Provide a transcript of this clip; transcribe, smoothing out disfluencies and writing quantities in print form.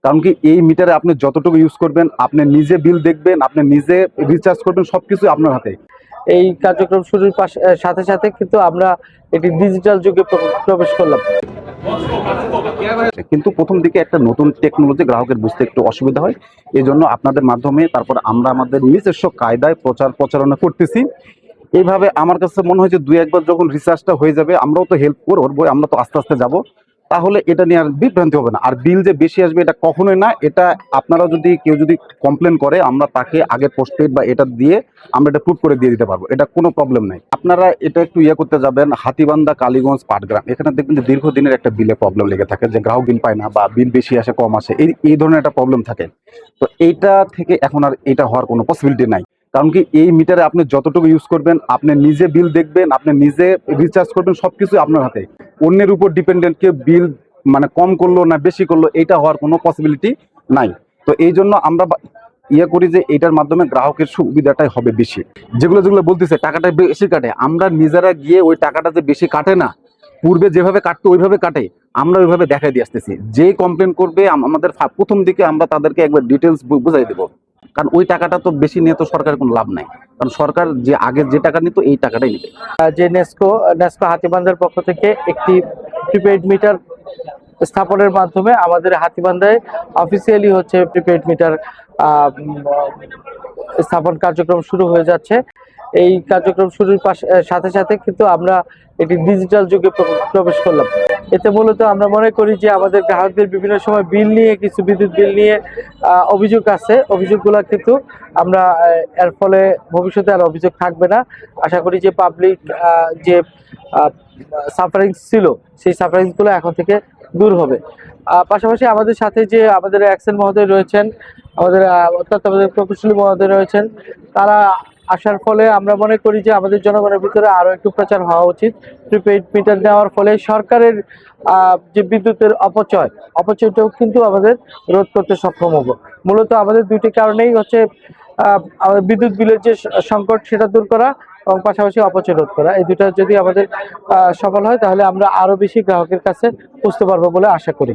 কারণ কি এই মিটারে আপনি যতটুকু ইউজ করবেন, আপনি নিজে বিল দেখবেন, আপনি নিজে রিচার্জ করবেন, সবকিছু আপনার হাতে। এই কার্যক্রম শুরুর সাথে সাথে কিন্তু আমরা একটি ডিজিটাল যুগে প্রবেশ করলাম। কিন্তু প্রথম দিকে একটা নতুন টেকনোলজি গ্রাহকের বুঝতে একটু অসুবিধা হয়। এই জন্য আপনাদের মাধ্যমে তারপর আমরা আমাদের নিজস্ব কায়দায় প্রচারণা করতেছি। এইভাবে আমার কাছে মনে হয় যে দুই একবার যখন রিসার্চটা হয়ে যাবে, আমরাও তো হেল্প করবো, আমরা তো আস্তে আস্তে যাব, তাহলে এটা নিয়ে আর বিভ্রান্তি হবে না। আর বিল যে বেশি আসবে এটা কখনোই না। এটা আপনারা যদি কেউ যদি কমপ্লেন করে, আমরা তাকে আগে পোস্টপেড বা এটা দিয়ে আমরা এটা প্রুভ করে দিয়ে দিতে পারবো, এটা কোনো প্রবলেম নাই। আপনারা এটা একটু করতে যাবেন হাতীবান্ধা, কালীগঞ্জ, পাটগ্রাম, এখানে দেখবেন যে দীর্ঘদিনের একটা বিলে প্রবলেম লেগে থাকে, যে গ্রাহক বিল পায় না বা বিল বেশি আসে কম আসে, এই ধরনের একটা প্রবলেম থাকে। তো এইটা থেকে এখন আর এটা হওয়ার কোনো পসিবিলিটি নাই। কারণ কি এই মিটারে আপনি যতটুকু ইউজ করবেন, আপনি নিজে বিল দেখবেন, আপনি নিজে রিচার্জ করবেন, সবকিছু আপনার হাতে। অন্যের উপর ডিপেন্ডেন্ট, কেউ বিল মানে কম করলো না বেশি করলো, এটা হওয়ার কোনো পসিবিলিটি নাই। তো এই জন্য আমরা করি যে এটার মাধ্যমে গ্রাহকের সুবিধাটাই হবে বেশি। যেগুলো বলতেছে টাকাটা বেশি কাটে, আমরা নিজেরা গিয়ে ওই টাকাটা যে বেশি কাটে না, পূর্বে যেভাবে কাটতো ওইভাবে কাটে, আমরা ওইভাবে দেখাই দিয়ে আসতেছি। যে কমপ্লেন করবে আমাদের প্রথম দিকে আমরা তাদেরকে একবার ডিটেলস বুঝাই দেবো। কারণ ওই টাকাটা তো বেশি নিয়ে তো সরকারের কোনো লাভ নাই, কারণ সরকার যে আগে যে টাকা নিত এই টাকাটাই নেবে। যে নেস্কো হাতীবান্ধার পক্ষ থেকে একটি প্রিপেইড মিটার স্থাপনের মাধ্যমে আমাদের হাতীবান্ধায় অফিসিয়ালি হচ্ছে প্রিপেইড মিটার স্থাপন কার্যক্রম শুরু হয়ে যাচ্ছে। এই কার্যক্রম শুরুর সাথে সাথে কিন্তু আমরা একটি ডিজিটাল যুগে প্রবেশ করলাম। এতে মূলত আমরা মনে করি যে আমাদের গ্রাহকদের বিভিন্ন সময় বিল নিয়ে, কিছু বিদ্যুৎ বিল নিয়ে অভিযোগ আছে, অভিযোগগুলো কিন্তু আমরা এর ফলে ভবিষ্যতে আর অভিযোগ থাকবে না। আশা করি যে পাবলিক যে সাফারিংস ছিল, সেই সাফারিংসগুলো এখন থেকে দূর হবে। পাশাপাশি আমাদের সাথে যে আমাদের অ্যাকশন মহোদয় রয়েছেন, আমাদের তত্ত্বাবধায়ক প্রকৌশলী মহোদয় রয়েছেন, তারা আসার ফলে আমরা মনে করি যে আমাদের জনগণের ভিতরে আরো একটু প্রচার হওয়া উচিত। প্রিপেইড মিটার দেওয়ার ফলে সরকারের যে বিদ্যুতের অপচয়টাও কিন্তু আমাদের রোধ করতে সক্ষম হব। মূলত আমাদের দুইটি কারণেই হচ্ছে আমাদের বিদ্যুৎ বিলের যে সংকট, সেটা দূর করা এবং পাশাপাশি অপচয় রোধ করা। এই দুটা যদি আমাদের সফল হয়, তাহলে আমরা আরো বেশি গ্রাহকের কাছে পৌঁছতে পারবো বলে আশা করি।